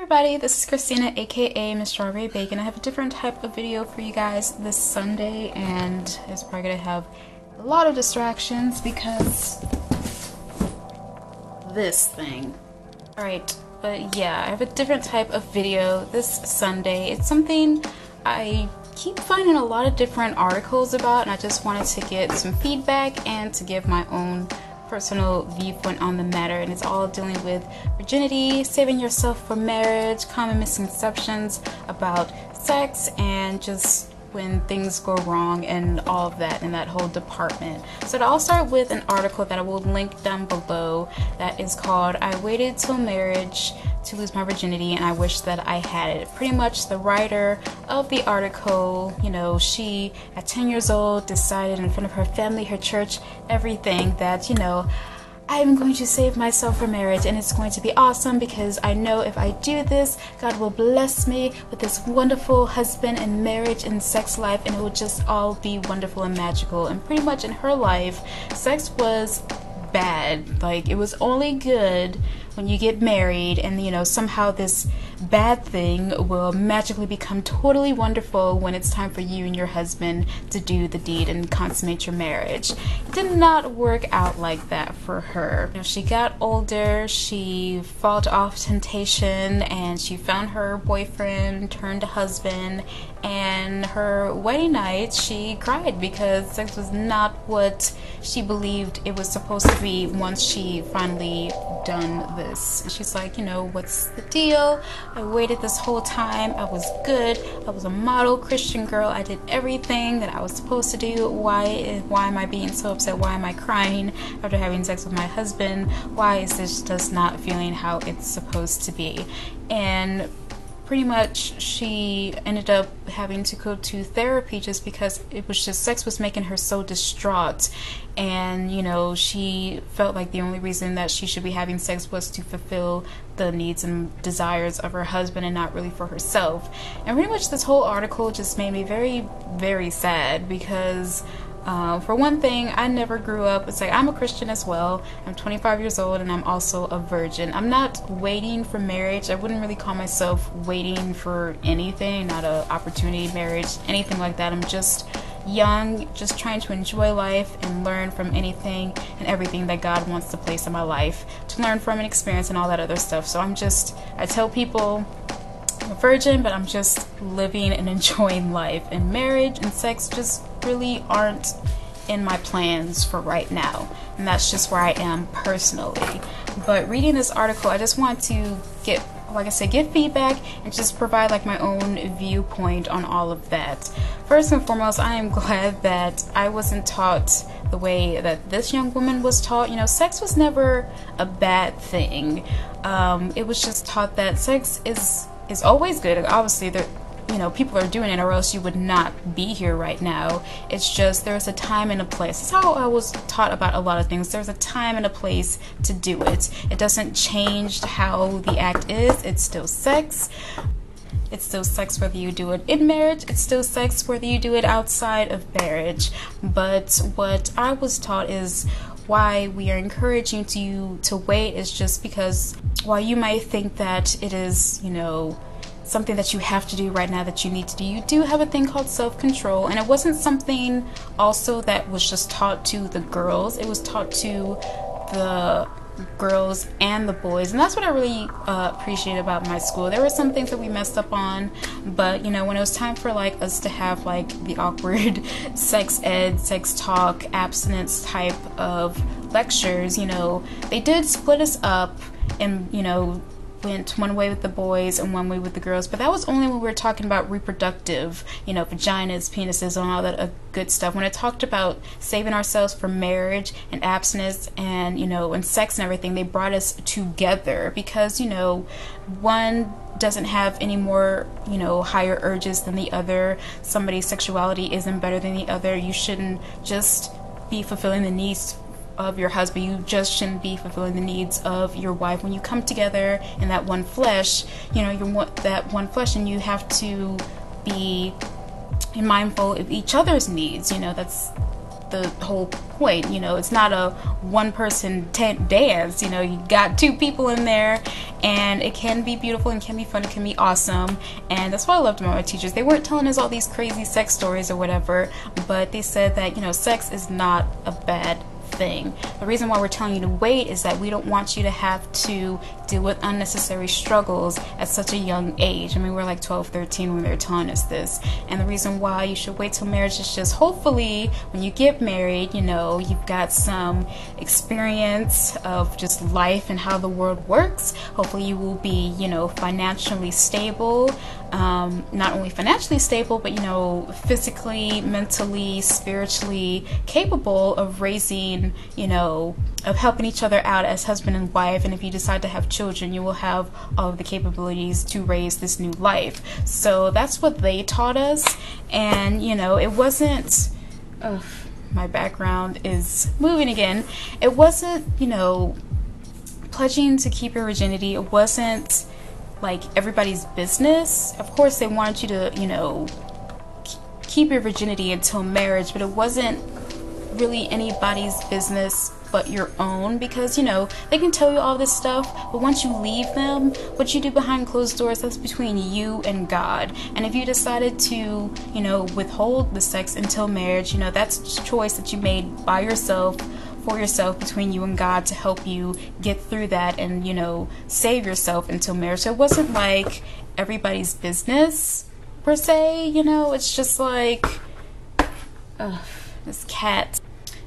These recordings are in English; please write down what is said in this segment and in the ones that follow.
Everybody, this is Christina, aka Miss Strawberry Bacon. I have a different type of video for you guys this Sunday, and it's probably gonna have a lot of distractions because this thing. Alright, but yeah, I have a different type of video this Sunday. It's something I keep finding a lot of different articles about, and I just wanted to get some feedback and to give my own personal viewpoint on the matter. And it's all dealing with virginity, saving yourself for marriage, common misconceptions about sex, and just when things go wrong and all of that in that whole department. So I'll start with an article that I will link down below that is called "I Waited Till Marriage to Lose My Virginity and I Wish That I Had It." Pretty much the writer of the article, you know, she at 10 years old decided in front of her family, her church, everything that, you know, I'm going to save myself for marriage and it's going to be awesome because I know if I do this, God will bless me with this wonderful husband and marriage and sex life, and it will just all be wonderful and magical. And pretty much in her life, sex was bad. Like, it was only good when you get married, and you know, somehow this bad thing will magically become totally wonderful when it's time for you and your husband to do the deed and consummate your marriage. It did not work out like that for her. You know, she got older, she fought off temptation, and she found her boyfriend turned husband, and her wedding night she cried because sex was not what she believed it was supposed to be once she finally done this. And she's like, you know, what's the deal? I waited this whole time. I was good. I was a model Christian girl. I did everything that I was supposed to do. Why am I being so upset? Why am I crying after having sex with my husband? Why is this just not feeling how it's supposed to be? And pretty much she ended up having to go to therapy just because it was just, sex was making her so distraught. And you know, she felt like the only reason that she should be having sex was to fulfill the needs and desires of her husband and not really for herself. And pretty much this whole article just made me very, very sad because for one thing, I never grew up. It's like, I'm a Christian as well. I'm 25 years old and I'm also a virgin. I'm not waiting for marriage. I wouldn't really call myself waiting for anything, not an opportunity marriage, anything like that. I'm just young, just trying to enjoy life and learn from anything and everything that God wants to place in my life, to learn from and experience and all that other stuff. So I tell people I'm a virgin, but I'm just living and enjoying life, and marriage and sex just really aren't in my plans for right now, and that's just where I am personally. But reading this article, I just want to get, like I said, get feedback and just provide like my own viewpoint on all of that. First and foremost, I am glad that I wasn't taught the way that this young woman was taught. You know, sex was never a bad thing. It was just taught that sex is always good. Obviously, you know, people are doing it or else you would not be here right now. It's just there's a time and a place. That's how I was taught about a lot of things. There's a time and a place to do it. It doesn't change how the act is. It's still sex. It's still sex whether you do it in marriage. It's still sex whether you do it outside of marriage. But what I was taught is why we are encouraging you to wait is just because while you might think that it is, you know, something that you have to do right now, that you need to do, you do have a thing called self-control. And it wasn't something also that was just taught to the girls. It was taught to the girls and the boys, and that's what I really appreciate about my school. There were some things that we messed up on, but you know, when it was time for like us to have like the awkward sex ed, sex talk, abstinence type of lectures, you know, they did split us up and, you know, went one way with the boys and one way with the girls, but that was only when we were talking about reproductive, you know, vaginas, penises, and all that good stuff. When it talked about saving ourselves for marriage and abstinence and, you know, and sex and everything, they brought us together because, you know, one doesn't have any more, you know, higher urges than the other. Somebody's sexuality isn't better than the other. You shouldn't just be fulfilling the needs of your husband. You just shouldn't be fulfilling the needs of your wife. When you come together in that one flesh, you know, you're that one flesh, and you have to be mindful of each other's needs. You know, that's the whole point. You know, it's not a one person dance. You know, you got two people in there, and it can be beautiful and can be fun, it can be awesome. And that's what I loved about my teachers. They weren't telling us all these crazy sex stories or whatever, but they said that, you know, sex is not a bad thing. The reason why we're telling you to wait is that we don't want you to have to deal with unnecessary struggles at such a young age. I mean, we're like 12, 13 when they're telling us this. And the reason why you should wait till marriage is just hopefully when you get married, you know, you've got some experience of just life and how the world works. Hopefully you will be, you know, financially stable. Not only financially stable, but, you know, physically, mentally, spiritually capable of raising, you know, of helping each other out as husband and wife. And if you decide to have children, you will have all of the capabilities to raise this new life. So that's what they taught us. And, you know, it wasn't, my background is moving again. It wasn't, you know, pledging to keep your virginity. It wasn't like everybody's business. Of course they wanted you to, you know, keep your virginity until marriage, but it wasn't really anybody's business but your own, because, you know, they can tell you all this stuff, but once you leave them, what you do behind closed doors, that's between you and God. And if you decided to, you know, withhold the sex until marriage, you know, that's a choice that you made by yourself, for yourself, between you and God, to help you get through that and, you know, save yourself until marriage. So it wasn't like everybody's business per se, you know. It's just like this cat.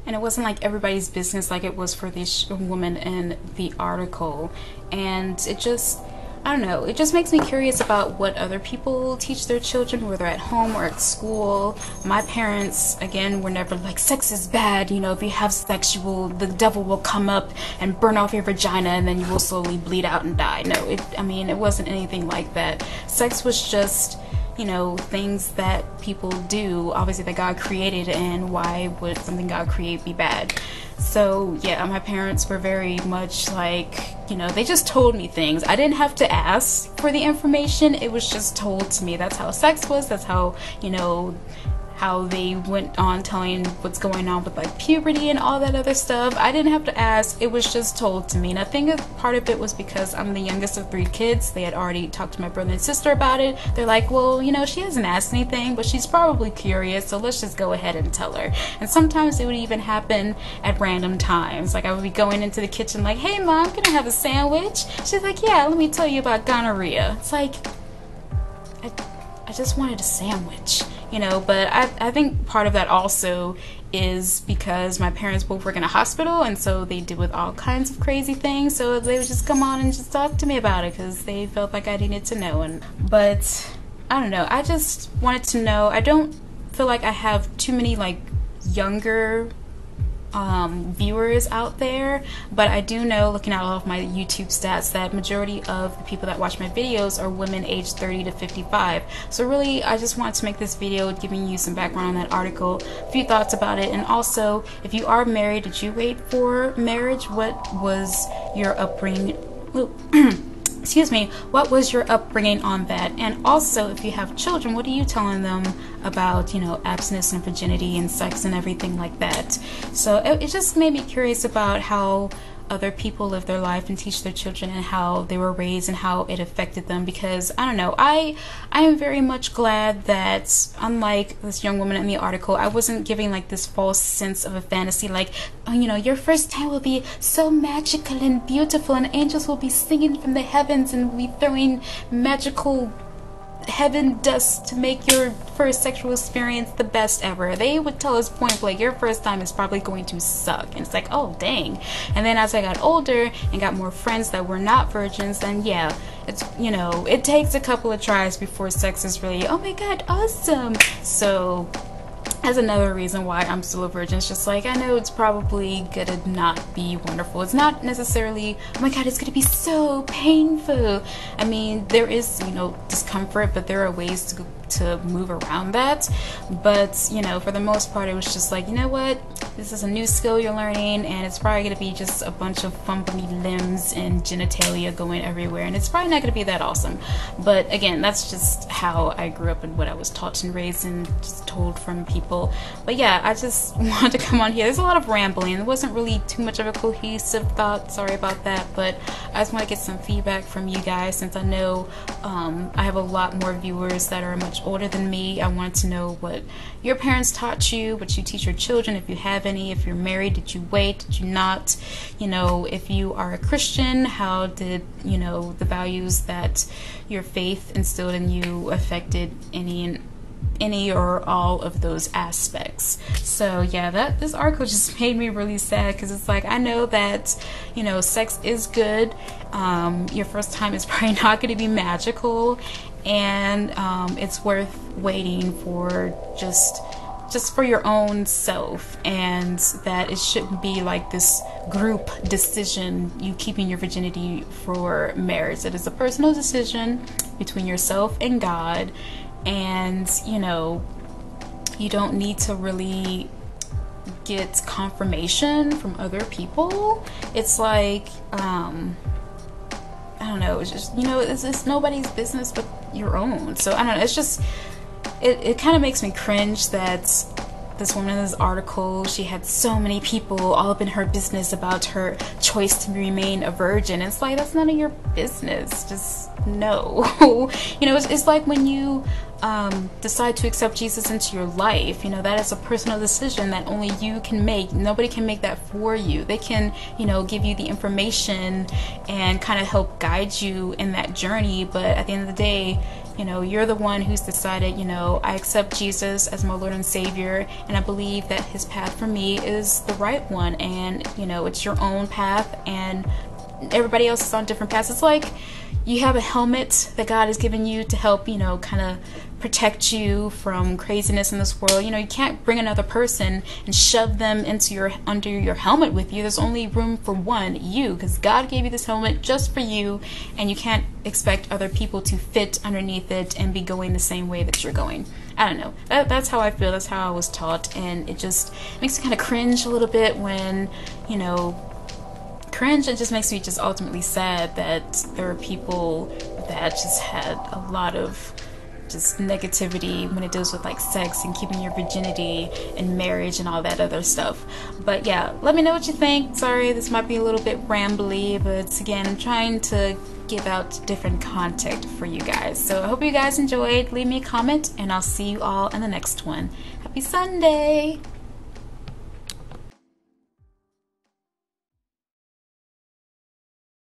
And it wasn't like everybody's business like it was for this woman in the article. And it just, I don't know, it just makes me curious about what other people teach their children, whether at home or at school. My parents, again, were never like, sex is bad, you know, if you have sex, the devil will come up and burn off your vagina and then you will slowly bleed out and die. No, I mean, it wasn't anything like that. Sex was just, you know, things that people do, obviously, that God created, and why would something God create be bad? So yeah, my parents were very much like, you know, they just told me things. I didn't have to ask for the information, it was just told to me. That's how sex was, that's how, you know, how they went on telling what's going on with like puberty and all that other stuff. I didn't have to ask, it was just told to me. And I think part of it was because I'm the youngest of 3 kids. They had already talked to my brother and sister about it. They're like, well, you know, she hasn't asked anything, but she's probably curious, so let's just go ahead and tell her. And sometimes it would even happen at random times. Like I would be going into the kitchen like, hey mom, can I have a sandwich? She's like, yeah, let me tell you about gonorrhea. It's like, I just wanted a sandwich, you know. But I think part of that also is because my parents both work in a hospital, and so they deal with all kinds of crazy things, so they would just come on and just talk to me about it because they felt like I needed to know. But I don't know, I just wanted to know. I don't feel like I have too many like younger viewers out there, but I do know, looking at all of my YouTube stats, that majority of the people that watch my videos are women aged 30 to 55. So really, I just wanted to make this video giving you some background on that article, a few thoughts about it, and also, if you are married, did you wait for marriage? What was your upbringing? Excuse me, what was your upbringing on that? And also, if you have children, what are you telling them about, you know, abstinence and virginity and sex and everything like that? So it just made me curious about how other people live their life and teach their children, and how they were raised and how it affected them. Because I don't know, I am very much glad that, unlike this young woman in the article, I wasn't giving like this false sense of a fantasy, like, oh, you know, your first time will be so magical and beautiful and angels will be singing from the heavens and will be throwing magical heaven dust to make your first sexual experience the best ever. They would tell us point blank, your first time is probably going to suck. And it's like, oh dang. And then as I got older and got more friends that were not virgins, then yeah, it's, you know, it takes a couple of tries before sex is really, oh my god, awesome. So that's another reason why I'm still a virgin. It's just like, I know it's probably gonna not be wonderful. It's not necessarily, oh my god, it's gonna be so painful. I mean, there is, you know, discomfort, but there are ways to move around that. But, you know, for the most part, it was just like, you know what, this is a new skill you're learning, and it's probably going to be just a bunch of fumbly limbs and genitalia going everywhere, and it's probably not going to be that awesome. But again, that's just how I grew up and what I was taught and raised and just told from people. But yeah, I just wanted to come on here. There's a lot of rambling. It wasn't really too much of a cohesive thought. Sorry about that, but I just want to get some feedback from you guys, since I know I have a lot more viewers that are much older than me. I wanted to know what your parents taught you, what you teach your children, if you have any. If you're married, did you wait, did you not? You know, if you are a Christian, how did, you know, the values that your faith instilled in you affected any or all of those aspects. So yeah, this article just made me really sad, because it's like, I know that, you know, sex is good. Your first time is probably not going to be magical, and it's worth waiting for, just for your own self, and that it shouldn't be like this group decision, you keeping your virginity for marriage. It is a personal decision between yourself and God, and you know, you don't need to really get confirmation from other people. It's like I don't know, it's just, you know, it's nobody's business but your own. So I don't know, it's just, it kind of makes me cringe that this woman in this article, she had so many people all up in her business about her choice to remain a virgin. It's like, that's none of your business. Just no. You know, it's like when you decide to accept Jesus into your life, you know, that is a personal decision that only you can make. Nobody can make that for you. They can, you know, give you the information and kind of help guide you in that journey, but at the end of the day, you know, you're the one who's decided, you know, I accept Jesus as my Lord and Savior, and I believe that his path for me is the right one. And, you know, it's your own path, and everybody else is on different paths. It's like you have a helmet that God has given you to help, you know, kind of protect you from craziness in this world. You know, you can't bring another person and shove them into under your helmet with you. There's only room for one, you, because God gave you this helmet just for you, and you can't expect other people to fit underneath it and be going the same way that you're going. I don't know. That's how I feel. That's how I was taught, and it just makes me kind of cringe a little bit when, you know, cringe. It just makes me just ultimately sad that there are people that just had a lot of just negativity when it deals with like sex and keeping your virginity and marriage and all that other stuff. But yeah, let me know what you think. Sorry, this might be a little bit rambly, but again, I'm trying to give out different content for you guys. So I hope you guys enjoyed. Leave me a comment, and I'll see you all in the next one. Happy Sunday!